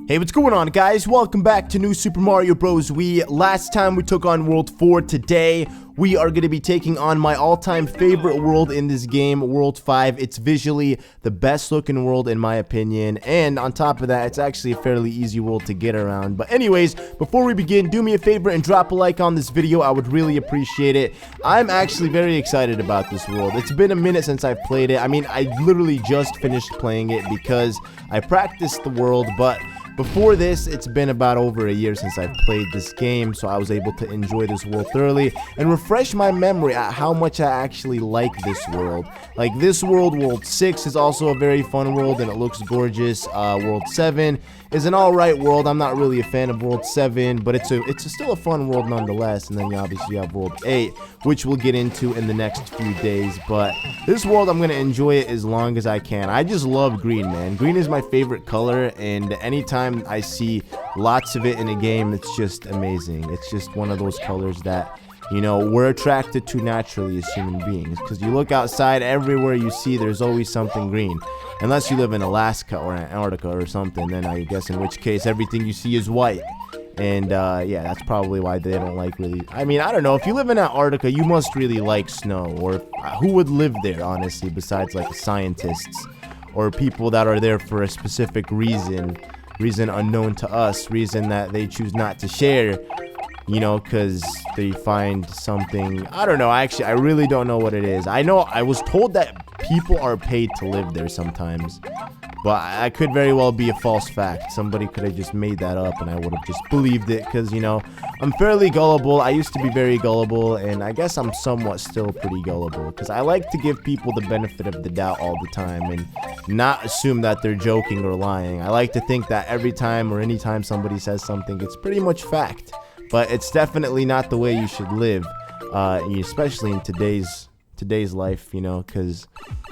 Hey, what's going on, guys? Welcome back to New Super Mario Bros. Wii. Last time we took on World 4. Today, we are going to be taking on my all-time favorite world in this game, World 5. It's visually the best looking world in my opinion, and on top of that, it's actually a fairly easy world to get around. But anyways, before we begin, do me a favor and drop a like on this video. I would really appreciate it. I'm actually very excited about this world. It's been a minute since I've played it. I mean, I literally just finished playing it because I practiced the world, but before this, it's been about over a year since I've played this game, so I was able to enjoy this world thoroughly and refresh my memory at how much I actually like this world. Like this world, World 6 is also a very fun world and it looks gorgeous. World 7 is an alright world. I'm not really a fan of World 7, but it's still a fun world nonetheless. And then you obviously have World 8, which we'll get into in the next few days. But this world, I'm going to enjoy it as long as I can. I just love green, man. Green is my favorite color, and anytime I see lots of it in a game, it's just amazing. It's just one of those colors that, you know, we're attracted to naturally as human beings, because you look outside, everywhere you see there's always something green, unless you live in Alaska or Antarctica or something. Then I guess in which case everything you see is white. And yeah, that's probably why they don't like really, I mean, I don't know, if you live in Antarctica, you must really like snow. Or who would live there, honestly, besides like scientists or people that are there for a specific reason unknown to us, reason that they choose not to share, you know, because they find something, I don't know. I really don't know what it is. I know I was told that people are paid to live there sometimes, but I could very well be a false fact. Somebody could have just made that up and I would have just believed it, because, you know, I'm fairly gullible. I used to be very gullible, and I guess I'm somewhat still pretty gullible, because I like to give people the benefit of the doubt all the time and not assume that they're joking or lying. I like to think that every time or anytime somebody says something, it's pretty much fact. But it's definitely not the way you should live, especially in today's life, you know, because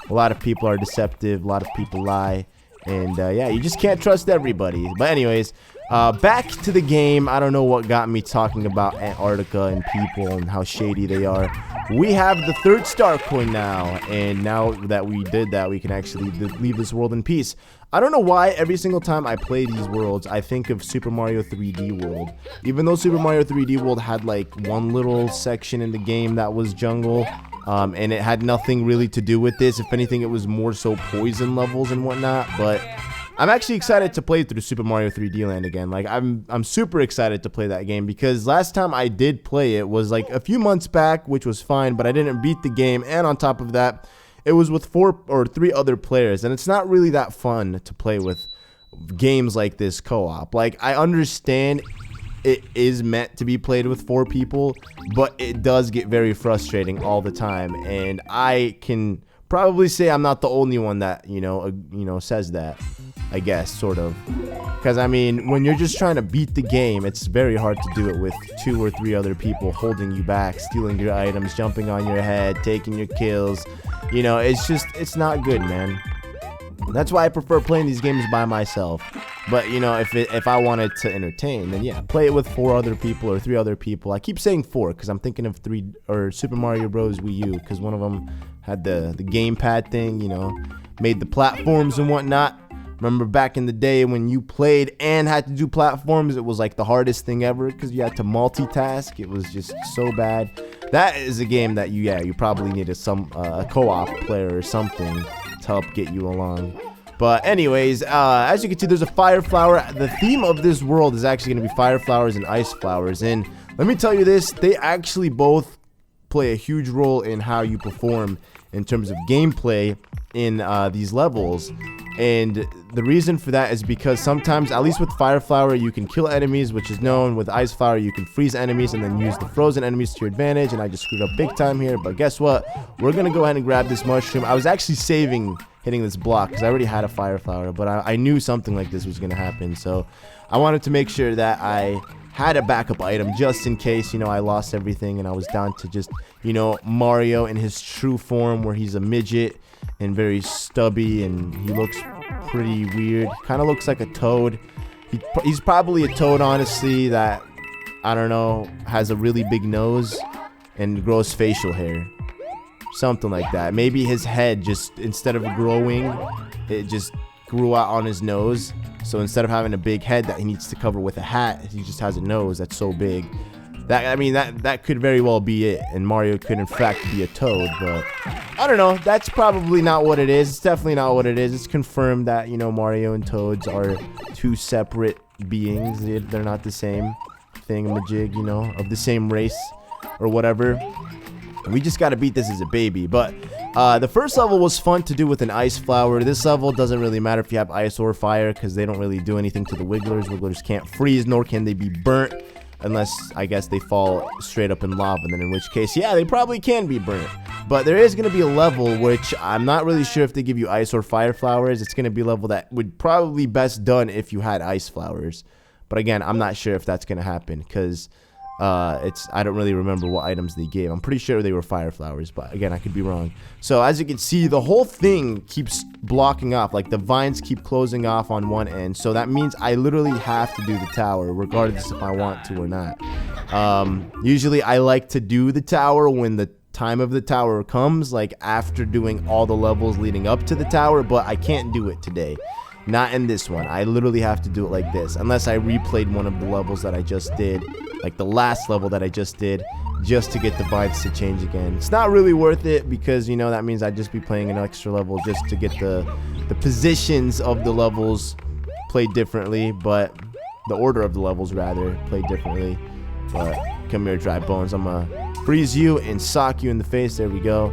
a lot of people are deceptive, a lot of people lie, and yeah, you just can't trust everybody. But anyways, back to the game. I don't know what got me talking about Antarctica and people and how shady they are. We have the third star coin now, and now that we did that, we can actually leave this world in peace. I don't know why every single time I play these worlds, I think of Super Mario 3D World. Even though Super Mario 3D World had like one little section in the game that was jungle, and it had nothing really to do with this. If anything, it was more so poison levels and whatnot. But I'm actually excited to play through Super Mario 3D Land again. Like I'm super excited to play that game, because last time I did play it was like a few months back, which was fine, but I didn't beat the game, and on top of that, it was with 4 or 3 other players, and it's not really that fun to play with games like this co-op. Like, I understand it is meant to be played with 4 people, but it does get very frustrating all the time, and I can probably say I'm not the only one that, you know, says that, I guess, sort of. Because, I mean, when you're just trying to beat the game, it's very hard to do it with 2 or 3 other people holding you back, stealing your items, jumping on your head, taking your kills. You know, it's not good, man. That's why I prefer playing these games by myself. But, you know, if I wanted to entertain, then yeah, play it with 4 other people or 3 other people. I keep saying 4 because I'm thinking of Super Mario Bros. Wii U, because one of them had the gamepad thing, you know, made the platforms and whatnot. Remember back in the day when you played and had to do platforms, it was like the hardest thing ever because you had to multitask. It was just so bad. That is a game that you probably needed a co-op player or something to help get you along. But anyways, as you can see, there's a fire flower. The theme of this world is actually going to be fire flowers and ice flowers. And let me tell you this, they actually both play a huge role in how you perform in terms of gameplay in these levels. And the reason for that is because sometimes, at least with Fire Flower, you can kill enemies, which is known. With Ice Flower, you can freeze enemies and then use the frozen enemies to your advantage. And I just screwed up big time here, but guess what? We're going to go ahead and grab this mushroom. I was actually saving hitting this block because I already had a Fire Flower, but I knew something like this was going to happen. So I wanted to make sure that I had a backup item just in case, you know, I lost everything and I was down to just, you know, Mario in his true form, where he's a midget and very stubby and he looks pretty weird. Kind of looks like a toad. He's probably a toad, honestly, that, I don't know, has a really big nose and grows facial hair. Something like that. Maybe his head just, instead of growing, it just grew out on his nose. So instead of having a big head that he needs to cover with a hat, he just has a nose that's so big. That could very well be it, and Mario could in fact be a Toad, but I don't know. That's probably not what it is. It's definitely not what it is. It's confirmed that, you know, Mario and Toads are two separate beings. They're not the same thingamajig, you know, of the same race or whatever. We just got to beat this as a baby. But the first level was fun to do with an ice flower. This level doesn't really matter if you have ice or fire, because they don't really do anything to the Wigglers. Wigglers can't freeze, nor can they be burnt, unless, I guess, they fall straight up in lava. And then in which case, yeah, they probably can be burnt. But there is going to be a level, which I'm not really sure if they give you ice or fire flowers. It's going to be a level that would probably best done if you had ice flowers. But again, I'm not sure if that's going to happen, because I don't really remember what items they gave. I'm pretty sure they were fire flowers, but again, I could be wrong. So as you can see, the whole thing keeps blocking off. Like, the vines keep closing off on one end. So that means I literally have to do the tower, regardless if I want to or not. Usually I like to do the tower when the time of the tower comes, like after doing all the levels leading up to the tower, but I can't do it today. Not in this one. I literally have to do it like this, unless I replayed one of the levels that I just did, like the last level that I just did, just to get the vibes to change again. It's not really worth it, because, you know, that means I'd just be playing an extra level just to get the positions of the levels played differently, but the order of the levels rather played differently. But come here, dry bones. I'm gonna freeze you and sock you in the face. There we go.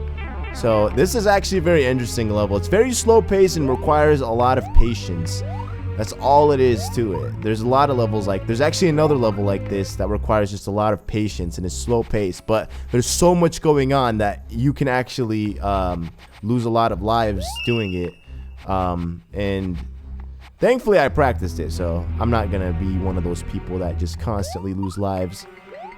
So this is actually a very interesting level. It's very slow paced and requires a lot of patience. That's all it is to it. There's a lot of levels like, there's actually another level like this that requires just a lot of patience and is slow paced, but there's so much going on that you can actually lose a lot of lives doing it. And thankfully I practiced it, so I'm not gonna be one of those people that just constantly lose lives.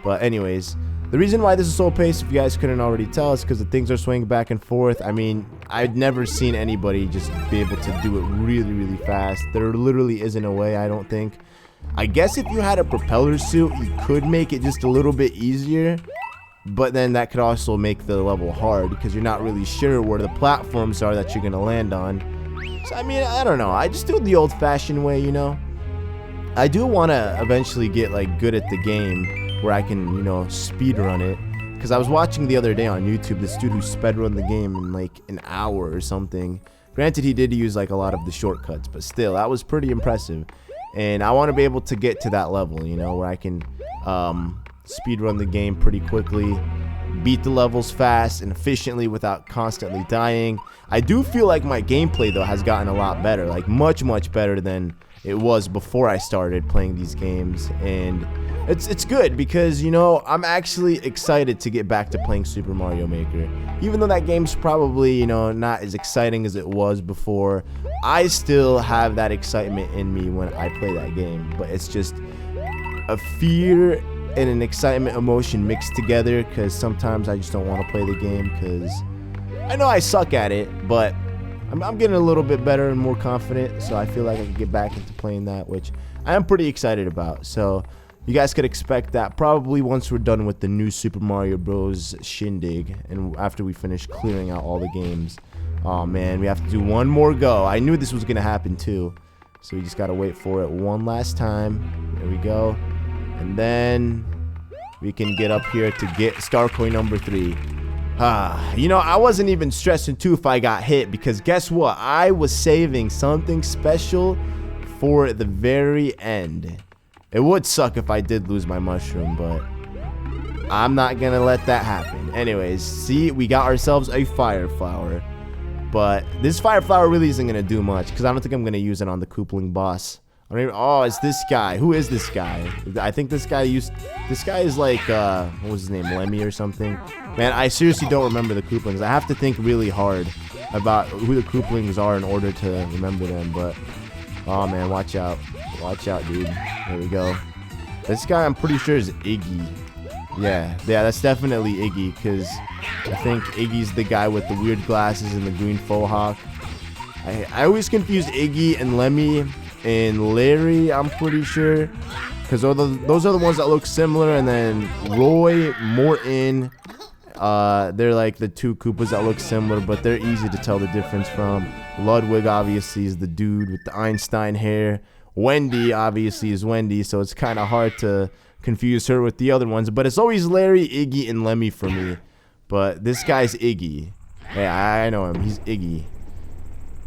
But anyways, the reason why this is slow paced, if you guys couldn't already tell, is because the things are swinging back and forth. I mean, I've never seen anybody just be able to do it really, really fast. There literally isn't a way, I don't think. I guess if you had a propeller suit, you could make it just a little bit easier. But then that could also make the level hard, because you're not really sure where the platforms are that you're going to land on. So, I mean, I don't know. I just do it the old-fashioned way, you know? I do want to eventually get, like, good at the game, where I can, you know, speed run it. Because I was watching the other day on YouTube this dude who sped run the game in like an hour or something. Granted, he did use like a lot of the shortcuts, but still, that was pretty impressive. And I want to be able to get to that level, you know, where I can speed run the game pretty quickly, beat the levels fast and efficiently without constantly dying. I do feel like my gameplay though has gotten a lot better, like much better than it was before I started playing these games. And it's good, because, you know, I'm actually excited to get back to playing Super Mario Maker. Even though that game's probably, you know, not as exciting as it was before, I still have that excitement in me when I play that game. But it's just a fear and an excitement emotion mixed together, because sometimes I just don't want to play the game, because I know I suck at it, but I'm getting a little bit better and more confident, so I feel like I can get back into playing that, which I am pretty excited about. So you guys could expect that probably once we're done with the new Super Mario Bros. Shindig, and after we finish clearing out all the games. Oh man, we have to do one more go. I knew this was going to happen too, so we just got to wait for it one last time. There we go. And then we can get up here to get star coin number 3. You know, I wasn't even stressing too if I got hit, because guess what? I was saving something special for the very end. It would suck if I did lose my mushroom, but I'm not gonna let that happen. Anyways, see, we got ourselves a fire flower, but this fire flower really isn't gonna do much, because I don't think I'm gonna use it on the Koopling boss. I don't even, oh, it's this guy. Who is this guy? I think this guy is like, what was his name, Lemmy or something? Man, I seriously don't remember the Kooplings. I have to think really hard about who the Kooplings are in order to remember them, but oh man, watch out. Watch out, dude. There we go. This guy, I'm pretty sure, is Iggy. Yeah, that's definitely Iggy, because I think Iggy's the guy with the weird glasses and the green faux hawk. I always confuse Iggy and Lemmy and Larry, I'm pretty sure, because those are the ones that look similar. And then Roy, Morton, they're like the two Koopas that look similar, but they're easy to tell the difference from. Ludwig obviously is the dude with the Einstein hair. Wendy obviously is Wendy, so it's kind of hard to confuse her with the other ones. But it's always Larry, Iggy, and Lemmy for me. But this guy's Iggy. Yeah, I know him. He's Iggy.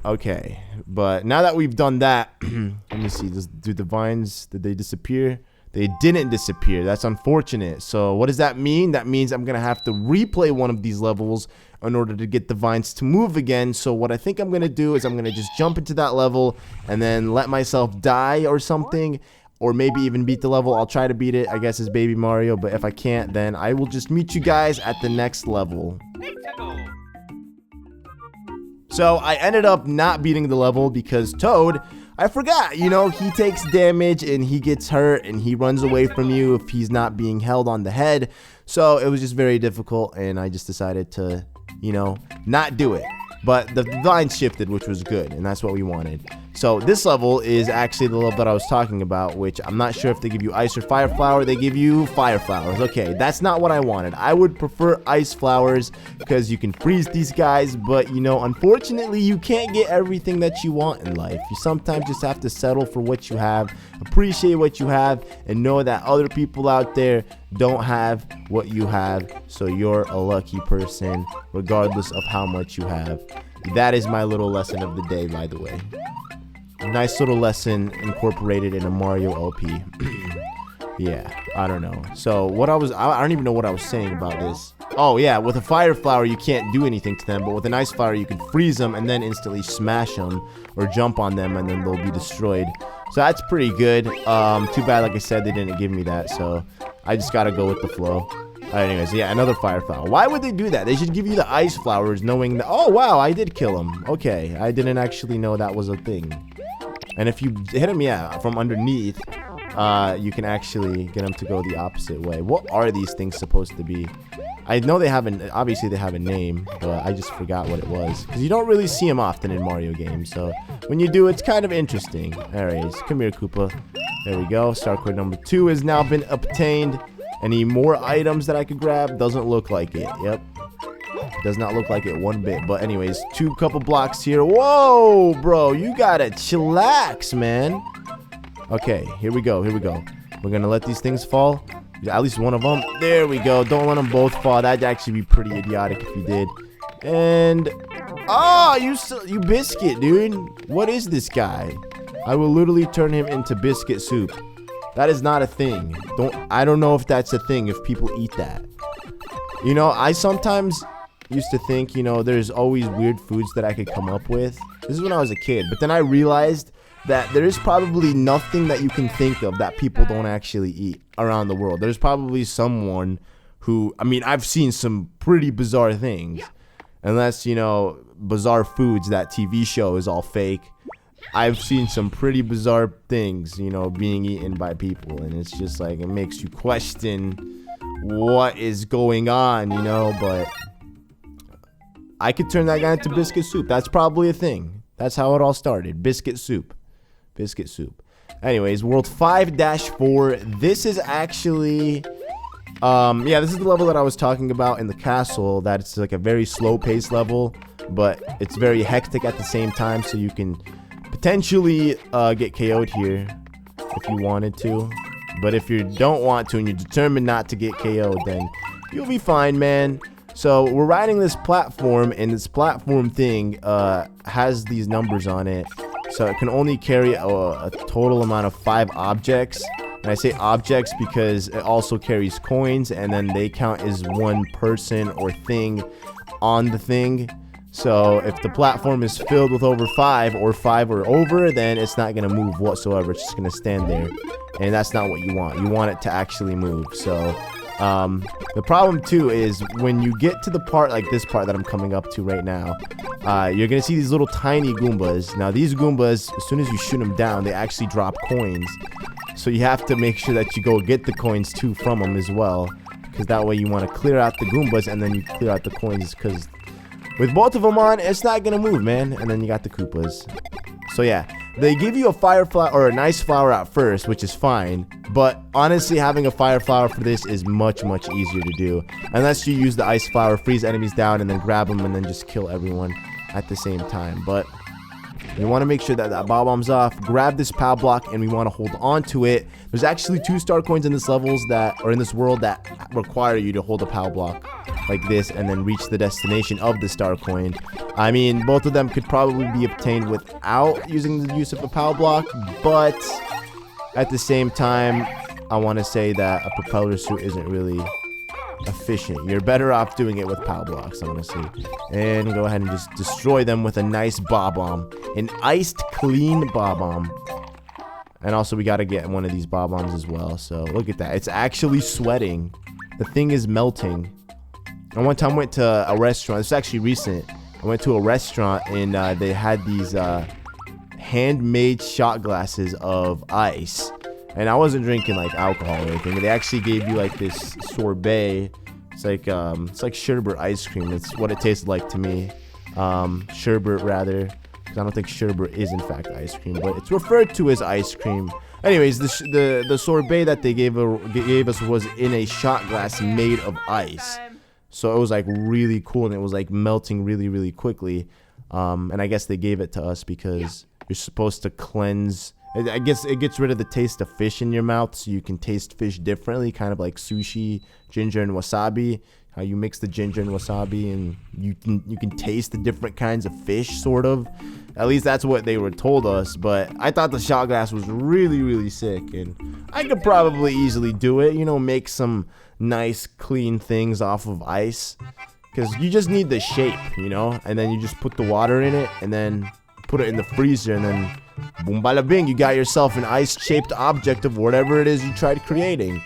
Okay, but now that we've done that, let me see. Do the vines, did they disappear? They didn't disappear. That's unfortunate. So what does that mean? That means I'm going to have to replay one of these levels in order to get the vines to move again. So what I think I'm going to do is I'm going to just jump into that level and then let myself die or something. Or maybe even beat the level. I'll try to beat it, I guess, as Baby Mario. But if I can't, then I will just meet you guys at the next level. So I ended up not beating the level because Toad, I forgot, you know, he takes damage and he gets hurt and he runs away from you if he's not being held on the head. So it was just very difficult and I just decided to, you know, not do it. But the vines shifted, which was good, and that's what we wanted. So this level is actually the level that I was talking about, which I'm not sure if they give you ice or fire flower. They give you fire flowers. Okay, that's not what I wanted. I would prefer ice flowers because you can freeze these guys, but you know, unfortunately, you can't get everything that you want in life. You sometimes just have to settle for what you have, appreciate what you have, and know that other people out there don't have what you have, so you're a lucky person regardless of how much you have. That is my little lesson of the day, by the way. Nice little lesson incorporated in a Mario LP. Yeah, I don't know. So what I don't even know what I was saying about this. Oh yeah, with a fire flower you can't do anything to them, but with an ice flower you can freeze them and then instantly smash them or jump on them and then they'll be destroyed. So that's pretty good. Too bad, like I said, they didn't give me that, so I just gotta go with the flow. Anyways, yeah, another fire flower. Why would they do that? They should give you the ice flowers knowing that, oh wow, I did kill him. Okay, I didn't actually know that was a thing. And if you hit him, yeah, from underneath, you can actually get him to go the opposite way. What are these things supposed to be? I know they have obviously they have a name, but I just forgot what it was. Because you don't really see them often in Mario games, so when you do, it's kind of interesting. Anyways, come here, Koopa. There we go. Star Code number 2 has now been obtained. Any more items that I could grab? Doesn't look like it. Yep. Does not look like it one bit. But anyways, couple blocks here. Whoa, bro. You gotta chillax, man. Okay, here we go. Here we go. We're gonna let these things fall. At least one of them. There we go. Don't let them both fall. That'd actually be pretty idiotic if you did. And... oh, you biscuit, dude. What is this guy? I will literally turn him into biscuit soup. That is not a thing. I don't know if that's a thing, if people eat that. You know, I sometimes used to think, you know, there's always weird foods that I could come up with. This is when I was a kid. But then I realized that there is probably nothing that you can think of that people don't actually eat around the world. There's probably someone who, I mean, I've seen some pretty bizarre things. Unless, you know, Bizarre Foods, that TV show, is all fake. I've seen some pretty bizarre things, you know, being eaten by people, and it's just like, it makes you question what is going on, you know. But I could turn that guy into biscuit soup. That's probably a thing. That's how it all started. Biscuit soup. Biscuit soup. Anyways, World 5-4. This is actually... yeah, this is the level that I was talking about in the castle. That it's like a very slow-paced level, but it's very hectic at the same time, so you can potentially get KO'd here if you wanted to. But if you don't want to and you're determined not to get KO'd, then you'll be fine, man. So we're riding this platform, and this platform thing has these numbers on it. So it can only carry a total amount of 5 objects. And I say objects because it also carries coins, and then they count as one person or thing on the thing. So if the platform is filled with over 5 or 5 or over, then it's not going to move whatsoever. It's just going to stand there. And that's not what you want. You want it to actually move. So the problem too is when you get to the part like this part that I'm coming up to right now, you're going to see these little tiny Goombas. Now these Goombas, as soon as you shoot them down, they actually drop coins. So you have to make sure that you go get the coins too from them as well. Because that way you want to clear out the Goombas and then you clear out the coins, because with both of them on, it's not going to move, man. And then you got the Koopas. So yeah, they give you a fire flower or an ice flower at first, which is fine. But honestly, having a fire flower for this is much, much easier to do. Unless you use the ice flower, freeze enemies down, and then grab them and then just kill everyone at the same time. But You want to make sure that that Bob-omb's off. Grab this power block, and we want to hold on to it. There's actually 2 star coins in this in this world that require you to hold a power block like this and then reach the destination of the star coin. I mean, both of them could probably be obtained without using the use of a power block, but at the same time, I want to say that a propeller suit isn't really efficient. You're better off doing it with power blocks, I'm gonna say. And go ahead and just destroy them with a nice Bob-omb. An iced clean Bob-omb. And also we gotta get one of these Bob-ombs as well. So look at that. It's actually sweating. The thing is melting. And one time I went to a restaurant. This is actually recent. I went to a restaurant and they had these handmade shot glasses of ice. And I wasn't drinking like alcohol or anything. They actually gave you like this sorbet. It's like sherbet ice cream. That's what it tasted like to me. Sherbet rather, because I don't think sherbet is in fact ice cream, but it's referred to as ice cream. Anyways, the sorbet that they gave us was in a shot glass made of ice. So it was like really cool, and it was like melting really, really quickly. And I guess they gave it to us because you're supposed to cleanse. I guess it gets rid of the taste of fish in your mouth, so you can taste fish differently, kind of like sushi, ginger, and wasabi. How you mix the ginger and wasabi, and you can taste the different kinds of fish, sort of. At least that's what they were told us. But I thought the shot glass was really, really sick, and I could probably easily do it. You know, make some nice, clean things off of ice, because you just need the shape, you know, and then you just put the water in it, and then put it in the freezer, and then boom, bada bing, you got yourself an ice-shaped object of whatever it is you tried creating.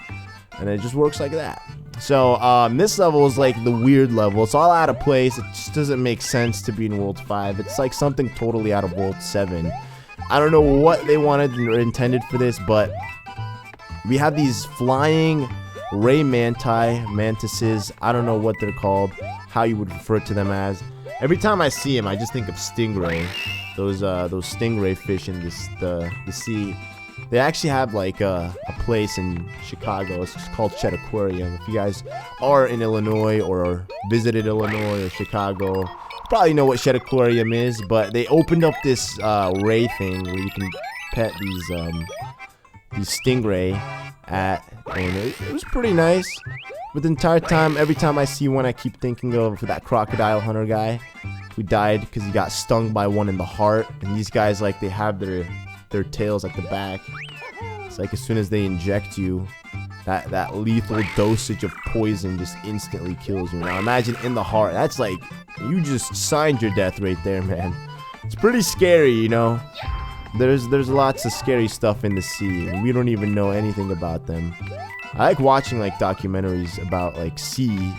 And it just works like that. So, this level is like the weird level. It's all out of place. It just doesn't make sense to be in World 5. It's like something totally out of World 7. I don't know what they wanted or intended for this, but we have these flying ray mantises. I don't know what they're called, how you would refer to them as. Every time I see them, I just think of stingray. Those stingray fish in the sea. They actually have like a place in Chicago. It's called Chet Aquarium. If you guys are in Illinois or visited Illinois or Chicago, you probably know what Chet Aquarium is. But they opened up this ray thing where you can pet these stingray at, and it was pretty nice. But the entire time, every time I see one, I keep thinking of that crocodile hunter guy who died because he got stung by one in the heart. And these guys, like, they have their tails at the back. It's like as soon as they inject you, that lethal dosage of poison just instantly kills you. Now imagine in the heart. That's like, you just signed your death right there, man. It's pretty scary, you know. There's lots of scary stuff in the sea, and we don't even know anything about them. I like watching like documentaries about like sea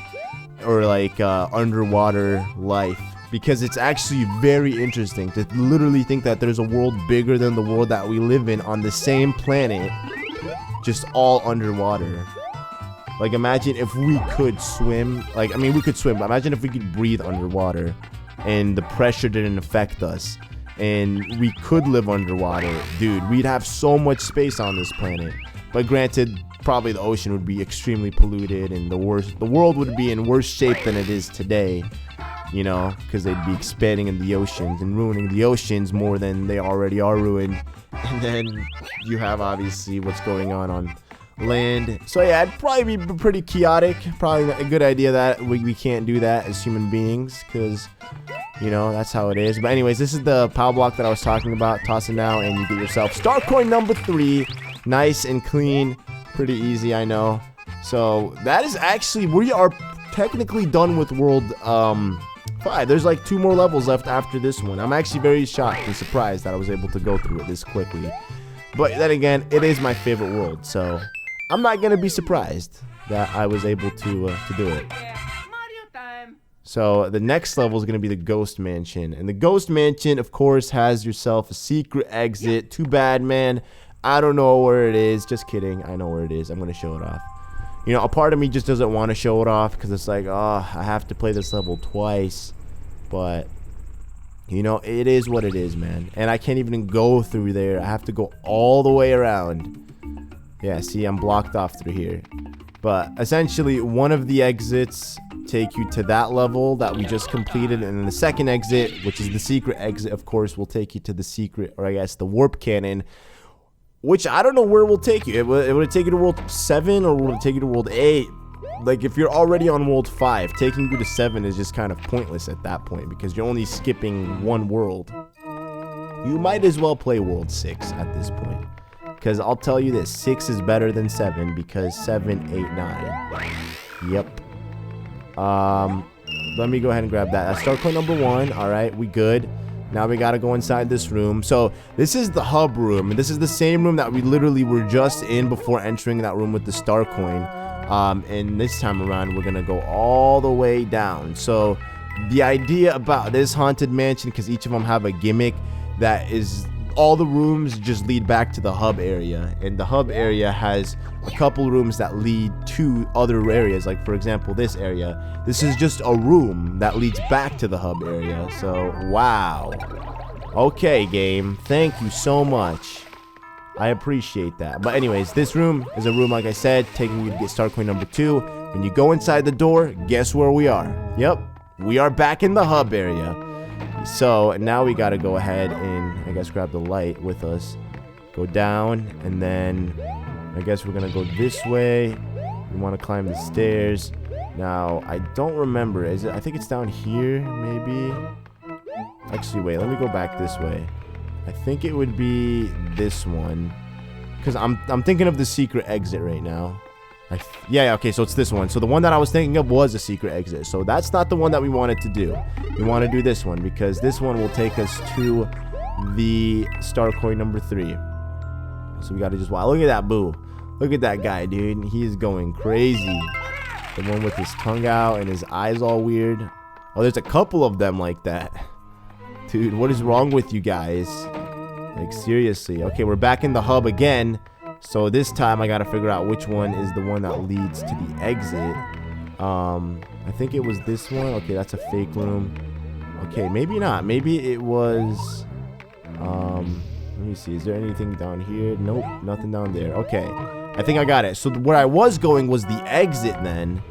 or like underwater life, because it's actually very interesting to literally think that there's a world bigger than the world that we live in on the same planet, just all underwater. Like imagine if we could swim. Like, I mean, we could swim, but imagine if we could breathe underwater and the pressure didn't affect us and we could live underwater. Dude, we'd have so much space on this planet. But granted, probably the ocean would be extremely polluted, and the world would be in worse shape than it is today, you know, because they'd be expanding in the oceans and ruining the oceans more than they already are ruined. And then you have obviously what's going on land. So yeah, it'd probably be pretty chaotic. Probably a good idea that we can't do that as human beings, because, you know, that's how it is. But anyways, this is the power block that I was talking about. Toss it now and you get yourself star coin number 3. Nice and clean. Pretty easy, I know. So that is actually, we are technically done with World 5. There's like 2 more levels left after this one. I'm actually very shocked and surprised that I was able to go through it this quickly. But then again, it is my favorite world, so I'm not going to be surprised that I was able to do it. So the next level is going to be the Ghost Mansion. And the Ghost Mansion, of course, has yourself a secret exit. Too bad, man. I don't know where it is. Just kidding. I know where it is. I'm going to show it off. You know, a part of me just doesn't want to show it off because it's like, oh, I have to play this level twice. But, you know, it is what it is, man. And I can't even go through there. I have to go all the way around. Yeah, see, I'm blocked off through here. But essentially, one of the exits take you to that level that we just completed, and then the second exit, which is the secret exit, of course, will take you to the secret, or I guess the warp cannon, which I don't know where it will take you. Would it take you to World 7 or would it take you to World 8? Like, if you're already on World 5, taking you to 7 is just kind of pointless at that point because you're only skipping one world. You might as well play World 6 at this point. Because I'll tell you this, 6 is better than 7 because 7, 8, 9. Yep. Let me go ahead and grab that. That's start point number 1. All right, we good. Now we got to go inside this room. So this is the hub room. And this is the same room that we literally were just in before entering that room with the star coin. And this time around, we're going to go all the way down. So the idea about this haunted mansion, because each of them have a gimmick, that is all the rooms just lead back to the hub area, and the hub area has a couple rooms that lead to other areas. Like, for example, this area, this is just a room that leads back to the hub area. So wow, okay, game, thank you so much, I appreciate that. But anyways, this room is a room, like I said, taking you to get star coin number 2. When you go inside the door, guess where we are? Yep, we are back in the hub area. So now we got to go ahead and I guess grab the light with us, go down, and then I guess we're gonna go this way. We want to climb the stairs. Now I don't remember, is it, I think it's down here maybe. Actually, wait, let me go back this way. I think it would be this one, because I'm thinking of the secret exit right now. Yeah, okay, so it's this one. So the one that I was thinking of was a secret exit. So that's not the one that we wanted to do. We want to do this one because this one will take us to the star coin number 3. So we got to just, wow, look at that boo. Look at that guy, dude. He's going crazy. The one with his tongue out and his eyes all weird. Oh, there's a couple of them like that. Dude, what is wrong with you guys? Like, seriously. Okay, we're back in the hub again. So this time I gotta figure out which one is the one that leads to the exit. I think it was this one. Okay, that's a fake room. Okay, maybe not. Maybe it was, let me see. Is there anything down here? Nope, nothing down there. Okay, I think I got it. So where I was going was the exit then.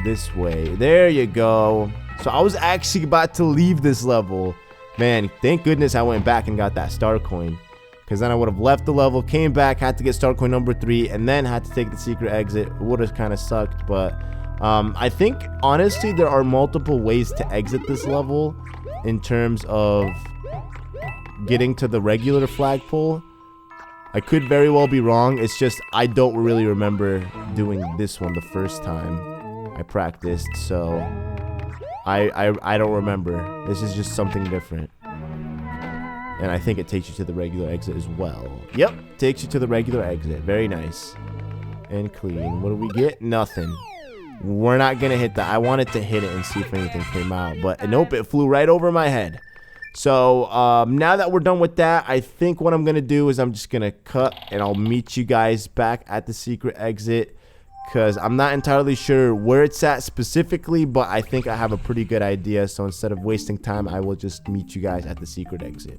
This way. There you go. So I was actually about to leave this level. Man, thank goodness I went back and got that star coin. Because then I would have left the level, came back, had to get star coin number 3, and then had to take the secret exit. It would have kind of sucked, but I think, honestly, there are multiple ways to exit this level in terms of getting to the regular flagpole. I could very well be wrong. It's just I don't really remember doing this one the first time I practiced, so I don't remember. This is just something different. And I think it takes you to the regular exit as well. Yep, takes you to the regular exit. Very nice. And clean. What do we get? Nothing. We're not going to hit that. I wanted to hit it and see if anything came out. But nope, it flew right over my head. So now that we're done with that, I think what I'm going to do is I'm just going to cut. And I'll meet you guys back at the secret exit. Because I'm not entirely sure where it's at specifically, but I think I have a pretty good idea. So instead of wasting time, I will just meet you guys at the secret exit.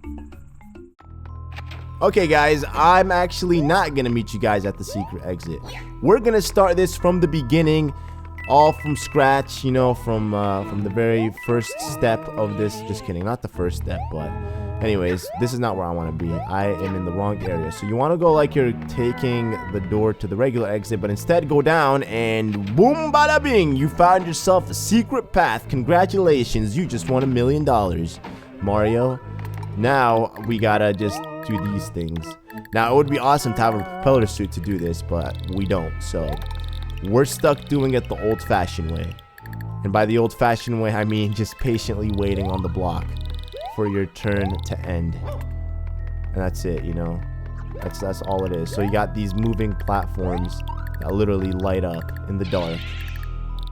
Okay, guys, I'm actually not going to meet you guys at the secret exit. We're going to start this from the beginning, all from scratch, you know, from the very first step of this. Just kidding, not the first step, but anyways, this is not where I want to be. I am in the wrong area. So you want to go like you're taking the door to the regular exit, but instead go down and boom, bada bing, you found yourself a secret path. Congratulations, you just won $1 million, Mario. Now we gotta just do these things. Now it would be awesome to have a propeller suit to do this, but we don't. So we're stuck doing it the old-fashioned way. And by the old-fashioned way, I mean just patiently waiting on the block for your turn to end. And that's it, you know. That's all it is. So you got these moving platforms that literally light up in the dark.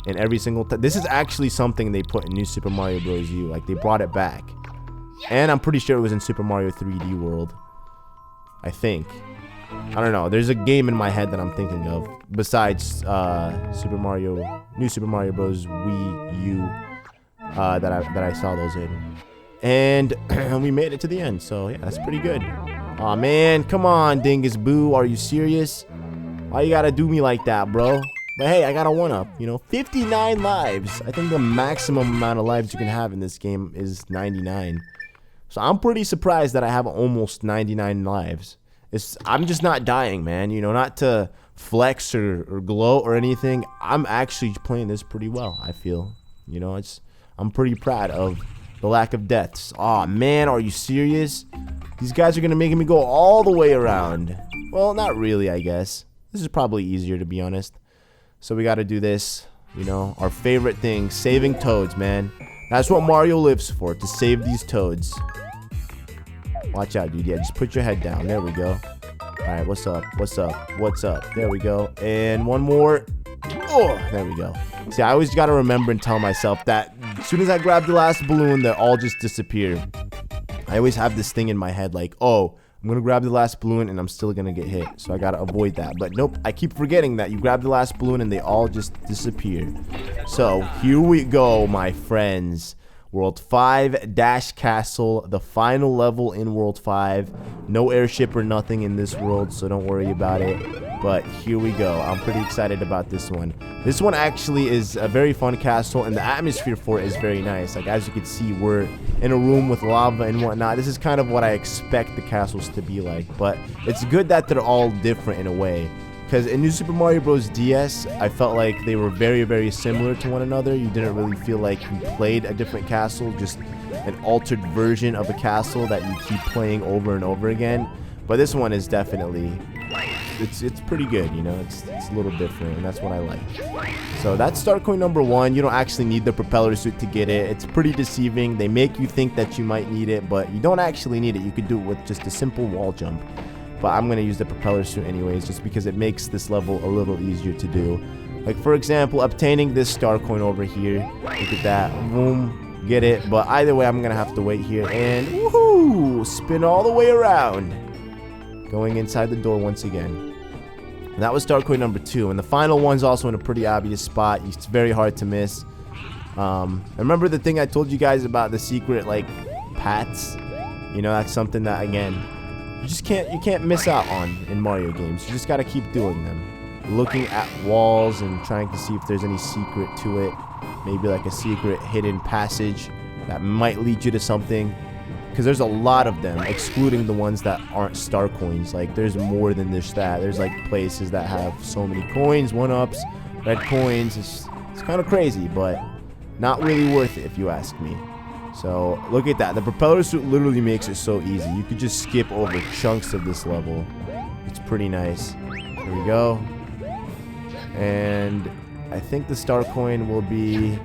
And every single time, this is actually something they put in New Super Mario Bros. U. Like, they brought it back. And I'm pretty sure it was in Super Mario 3D World. I think. I don't know. There's a game in my head that I'm thinking of besides New Super Mario Bros. Wii U that I saw those in. And we made it to the end. So yeah, that's pretty good. Aw, man, come on, Dingus Boo. Are you serious? Why you gotta do me like that, bro? But hey, I got a 1-up, you know, 59 lives. I think the maximum amount of lives you can have in this game is 99. So I'm pretty surprised that I have almost 99 lives. I'm just not dying, man. You know, not to flex or gloat or anything. I'm actually playing this pretty well, I feel. You know, I'm pretty proud of the lack of deaths. Aw, man, are you serious? These guys are gonna make me go all the way around. Well, not really, I guess. This is probably easier, to be honest. So we gotta do this, you know, our favorite thing, saving toads, man. That's what Mario lives for, to save these toads. Watch out, dude. Yeah, just put your head down. There we go. Alright, what's up? What's up? What's up? There we go. And one more. Oh, there we go. See, I always gotta remember and tell myself that as soon as I grab the last balloon, they all just disappear. I always have this thing in my head like, oh, I'm gonna grab the last balloon and I'm still gonna get hit. So I gotta avoid that. But nope, I keep forgetting that you grab the last balloon and they all just disappear. So here we go, my friends. World 5 Dash Castle, the final level in World 5. No airship or nothing in this world, so don't worry about it. But here we go. I'm pretty excited about this one. This one actually is a very fun castle, and the atmosphere for it is very nice. Like, as you can see, we're in a room with lava and whatnot. This is kind of what I expect the castles to be like, but it's good that they're all different in a way. Because in New Super Mario Bros. DS, I felt like they were very, very similar to one another. You didn't really feel like you played a different castle, just an altered version of a castle that you keep playing over and over again. But this one is definitely, it's pretty good, you know. It's a little different, and that's what I like. So that's star coin number 1. You don't actually need the propeller suit to get it. It's pretty deceiving. They make you think that you might need it, but you don't actually need it. You could do it with just a simple wall jump. But I'm going to use the propeller suit anyways, just because it makes this level a little easier to do. Like, for example, obtaining this star coin over here. Look at that. Boom. Get it. But either way, I'm going to have to wait here. And, woohoo! Spin all the way around. Going inside the door once again. And that was star coin number 2. And the final one's also in a pretty obvious spot. It's very hard to miss. Remember the thing I told you guys about the secret, like, paths? You know, that's something that, again, you can't miss out on in Mario games. You just gotta keep doing them. Looking at walls and trying to see if there's any secret to it. Maybe like a secret hidden passage that might lead you to something. Because there's a lot of them, excluding the ones that aren't star coins. Like, there's more than just that. There's like places that have so many coins, 1-ups, red coins. It's kind of crazy, but not really worth it if you ask me. So, look at that. The propeller suit literally makes it so easy. You could just skip over chunks of this level. It's pretty nice. Here we go. And I think the star coin will be...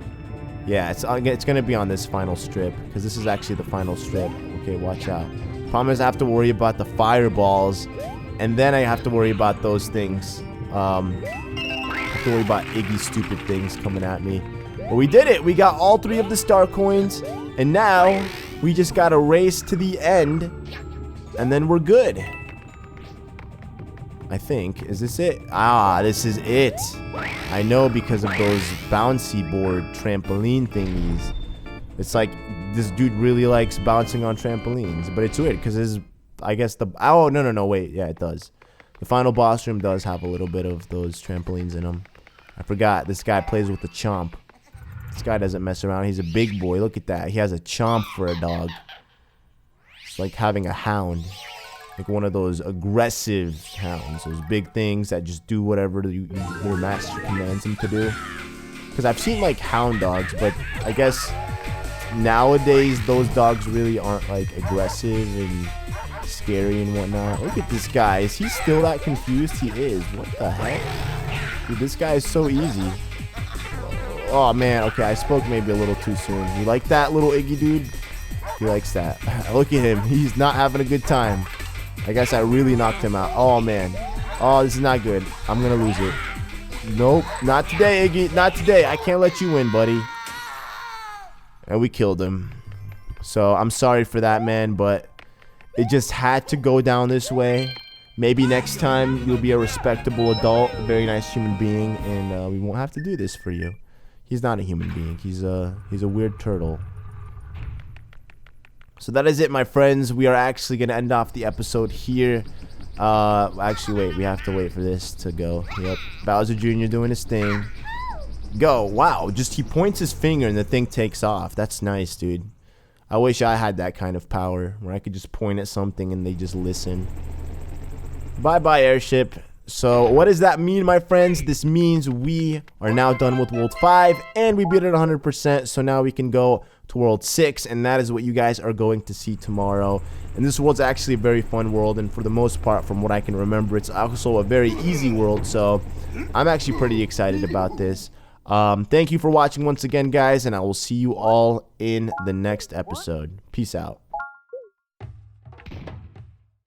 Yeah, it's going to be on this final strip, because this is actually the final strip. Okay, watch out. Problem is I have to worry about the fireballs, and then I have to worry about those things. I have to worry about Iggy's stupid things coming at me. But we did it. We got all 3 of the star coins. And now, we just gotta race to the end, and then we're good. I think. Is this it? Ah, this is it. I know, because of those bouncy board trampoline thingies. It's like, this dude really likes bouncing on trampolines. But it's weird, because I guess the... Oh, no, wait. Yeah, it does. The final boss room does have a little bit of those trampolines in them. I forgot. This guy plays with the chomp. This guy doesn't mess around. He's a big boy. Look at that. He has a chomp for a dog. It's like having a hound. Like one of those aggressive hounds. Those big things that just do whatever your master commands them to do. Because I've seen like hound dogs, but I guess nowadays those dogs really aren't like aggressive and scary and whatnot. Look at this guy. Is he still that confused? He is. What the heck? Dude, this guy is so easy. Oh, man. Okay, I spoke maybe a little too soon. You like that, little Iggy dude? He likes that. Look at him. He's not having a good time. I guess I really knocked him out. Oh, man. Oh, this is not good. I'm going to lose it. Nope. Not today, Iggy. Not today. I can't let you win, buddy. And we killed him. So, I'm sorry for that, man, but it just had to go down this way. Maybe next time you'll be a respectable adult, a very nice human being, and we won't have to do this for you. He's not a human being. He's a weird turtle. So that is it, my friends. We are actually going to end off the episode here. Actually, wait. We have to wait for this to go. Yep. Bowser Jr. doing his thing. Go. Wow. Just he points his finger and the thing takes off. That's nice, dude. I wish I had that kind of power where I could just point at something and they just listen. Bye-bye, airship. So what does that mean, my friends? This means we are now done with World 5 and we beat it 100%. So now we can go to World 6 and that is what you guys are going to see tomorrow. And this world's actually a very fun world, and for the most part, from what I can remember, it's also a very easy world. So I'm actually pretty excited about this. Thank you for watching once again, guys, and I will see you all in the next episode. Peace out.